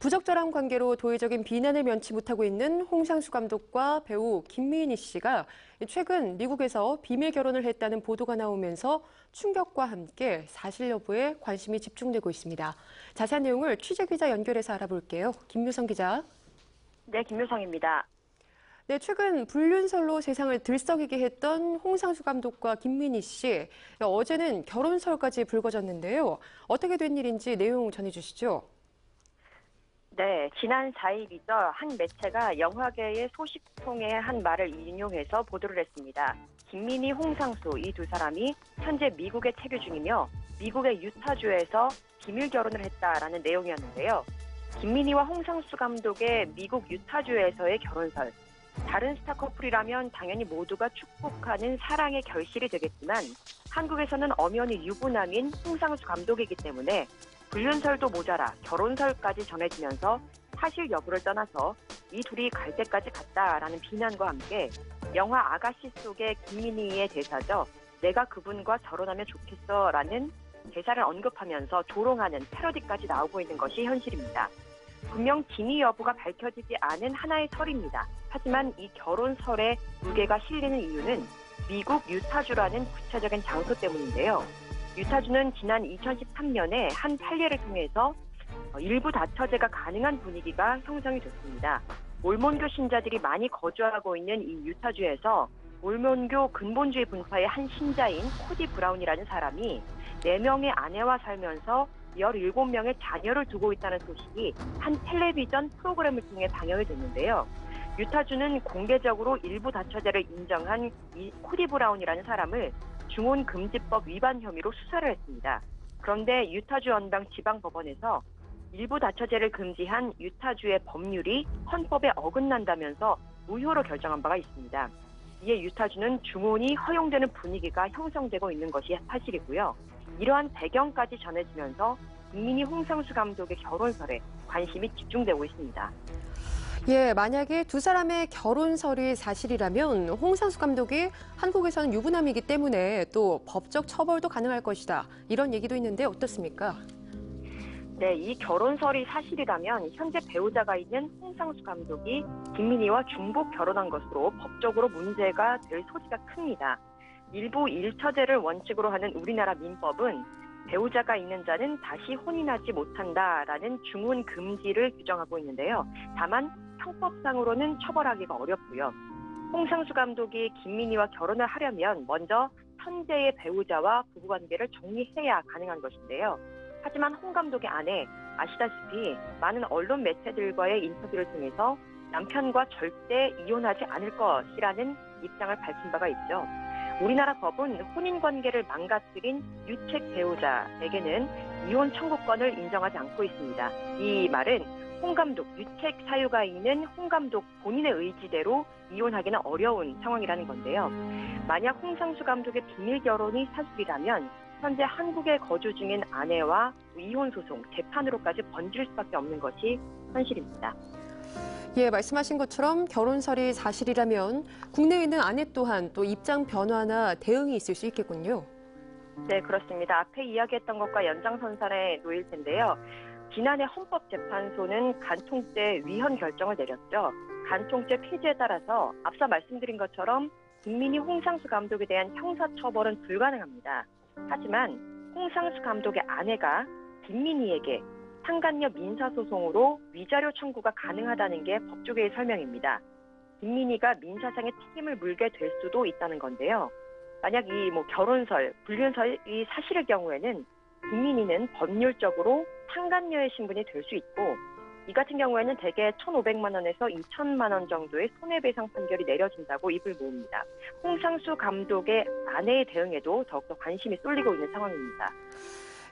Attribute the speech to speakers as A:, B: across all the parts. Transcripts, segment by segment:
A: 부적절한 관계로 도의적인 비난을 면치 못하고 있는 홍상수 감독과 배우 김민희 씨가 최근 미국에서 비밀 결혼을 했다는 보도가 나오면서 충격과 함께 사실 여부에 관심이 집중되고 있습니다. 자세한 내용을 취재기자 연결해서 알아볼게요. 김유성 기자.
B: 네, 김유성입니다.
A: 네, 최근 불륜설로 세상을 들썩이게 했던 홍상수 감독과 김민희 씨. 어제는 결혼설까지 불거졌는데요. 어떻게 된 일인지 내용 전해주시죠.
B: 네, 지난 4일이죠. 한 매체가 영화계의 소식통의 한 말을 인용해서 보도를 했습니다. 김민희, 홍상수 이 두 사람이 현재 미국에 체류 중이며 미국의 유타주에서 비밀 결혼을 했다라는 내용이었는데요. 김민희와 홍상수 감독의 미국 유타주에서의 결혼설. 다른 스타 커플이라면 당연히 모두가 축복하는 사랑의 결실이 되겠지만 한국에서는 엄연히 유부남인 홍상수 감독이기 때문에 불륜설도 모자라 결혼설까지 전해지면서 사실 여부를 떠나서 이 둘이 갈 때까지 갔다라는 비난과 함께 영화 아가씨 속의 김민희의 대사죠. 내가 그분과 결혼하면 좋겠어라는 대사를 언급하면서 조롱하는 패러디까지 나오고 있는 것이 현실입니다. 분명 진위 여부가 밝혀지지 않은 하나의 설입니다. 하지만 이 결혼설에 무게가 실리는 이유는 미국 유타주라는 구체적인 장소 때문인데요. 유타주는 지난 2013년에 한 판례를 통해서 일부 다처제가 가능한 분위기가 형성이 됐습니다. 몰몬교 신자들이 많이 거주하고 있는 이 유타주에서 몰몬교 근본주의 분파의 한 신자인 코디 브라운이라는 사람이 4명의 아내와 살면서 17명의 자녀를 두고 있다는 소식이 한 텔레비전 프로그램을 통해 방영이 됐는데요. 유타주는 공개적으로 일부 다처제를 인정한 이 코디 브라운이라는 사람을 중혼금지법 위반 혐의로 수사를 했습니다. 그런데 유타주 연방 지방법원에서 일부 다처제를 금지한 유타주의 법률이 헌법에 어긋난다면서 무효로 결정한 바가 있습니다. 이에 유타주는 중혼이 허용되는 분위기가 형성되고 있는 것이 사실이고요. 이러한 배경까지 전해지면서 김민희, 홍상수 감독의 결혼설에 관심이 집중되고 있습니다.
A: 예, 만약에 두 사람의 결혼설이 사실이라면 홍상수 감독이 한국에서는 유부남이기 때문에 또 법적 처벌도 가능할 것이다. 이런 얘기도 있는데 어떻습니까?
B: 네, 이 결혼설이 사실이라면 현재 배우자가 있는 홍상수 감독이 김민희와 중복 결혼한 것으로 법적으로 문제가 될 소지가 큽니다. 일부 일처제를 원칙으로 하는 우리나라 민법은 배우자가 있는 자는 다시 혼인하지 못한다라는 중혼 금지를 규정하고 있는데요. 다만 형법상으로는 처벌하기가 어렵고요. 홍상수 감독이 김민희와 결혼을 하려면 먼저 현재의 배우자와 부부관계를 정리해야 가능한 것인데요. 하지만 홍 감독의 아내, 아시다시피 많은 언론 매체들과의 인터뷰를 통해서 남편과 절대 이혼하지 않을 것이라는 입장을 밝힌 바가 있죠. 우리나라 법은 혼인관계를 망가뜨린 유책 배우자에게는 이혼 청구권을 인정하지 않고 있습니다. 이 말은 홍 감독, 유책 사유가 있는 홍 감독 본인의 의지대로 이혼하기는 어려운 상황이라는 건데요. 만약 홍상수 감독의 비밀 결혼이 사실이라면 현재 한국에 거주 중인 아내와 이혼 소송, 재판으로까지 번질 수밖에 없는 것이 현실입니다.
A: 예, 말씀하신 것처럼 결혼설이 사실이라면 국내에 있는 아내 또한 또 입장 변화나 대응이 있을 수 있겠군요.
B: 네, 그렇습니다. 앞에 이야기했던 것과 연장선상에 놓일 텐데요. 지난해 헌법재판소는 간통죄 위헌 결정을 내렸죠. 간통죄 폐지에 따라서 앞서 말씀드린 것처럼 김민희, 홍상수 감독에 대한 형사처벌은 불가능합니다. 하지만 홍상수 감독의 아내가 김민희에게 상간녀 민사소송으로 위자료 청구가 가능하다는 게 법조계의 설명입니다. 김민희가 민사상의 책임을 물게 될 수도 있다는 건데요. 만약 이 결혼설, 불륜설이 사실일 경우에는 김민희는 법률적으로 상간녀의 신분이 될 수 있고 이 같은 경우에는 대개 1,500만 원에서 2천만 원 정도의 손해배상 판결이 내려진다고 입을 모읍니다. 홍상수 감독의 아내의 대응에도 더욱더 관심이 쏠리고 있는 상황입니다.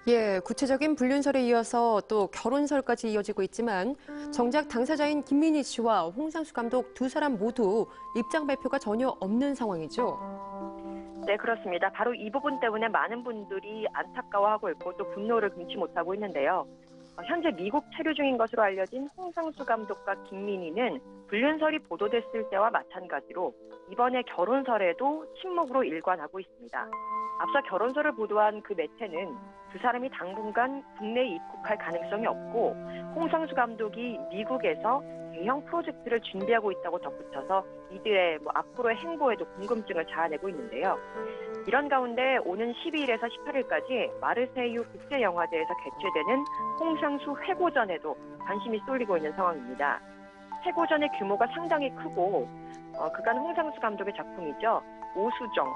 A: 예, 구체적인 불륜설에 이어서 또 결혼설까지 이어지고 있지만 정작 당사자인 김민희 씨와 홍상수 감독 두 사람 모두 입장 발표가 전혀 없는 상황이죠.
B: 네, 그렇습니다. 바로 이 부분 때문에 많은 분들이 안타까워하고 있고 또 분노를 금치 못하고 있는데요. 현재 미국 체류 중인 것으로 알려진 홍상수 감독과 김민희는 불륜설이 보도됐을 때와 마찬가지로 이번에 결혼설에도 침묵으로 일관하고 있습니다. 앞서 결혼설을 보도한 그 매체는 두 사람이 당분간 국내에 입국할 가능성이 없고 홍상수 감독이 미국에서 대형 프로젝트를 준비하고 있다고 덧붙여서 이들의 앞으로의 행보에도 궁금증을 자아내고 있는데요. 이런 가운데 오는 12일에서 18일까지 마르세유 국제영화제에서 개최되는 홍상수 회고전에도 관심이 쏠리고 있는 상황입니다. 회고전의 규모가 상당히 크고 그간 홍상수 감독의 작품이죠. 오수정,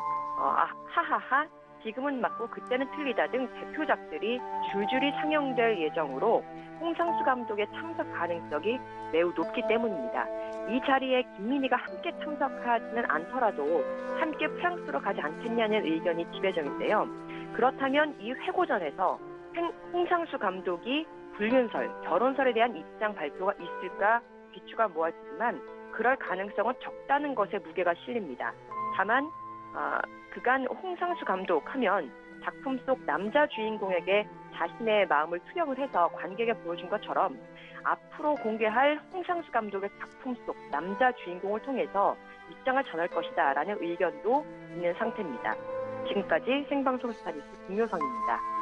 B: 하하하, 지금은 맞고 그때는 틀리다 등 대표작들이 줄줄이 상영될 예정으로 홍상수 감독의 참석 가능성이 매우 높기 때문입니다. 이 자리에 김민희가 함께 참석하지는 않더라도 함께 프랑스로 가지 않겠냐는 의견이 지배적인데요. 그렇다면 이 회고전에서 홍상수 감독이 불륜설, 결혼설에 대한 입장 발표가 있을까 귀추가 모아지지만 그럴 가능성은 적다는 것에 무게가 실립니다. 다만 그간 홍상수 감독 하면 작품 속 남자 주인공에게 자신의 마음을 투영을 해서 관객에 보여준 것처럼 앞으로 공개할 홍상수 감독의 작품 속 남자 주인공을 통해서 입장을 전할 것이다 라는 의견도 있는 상태입니다. 지금까지 생방송 스타디스 김효성입니다.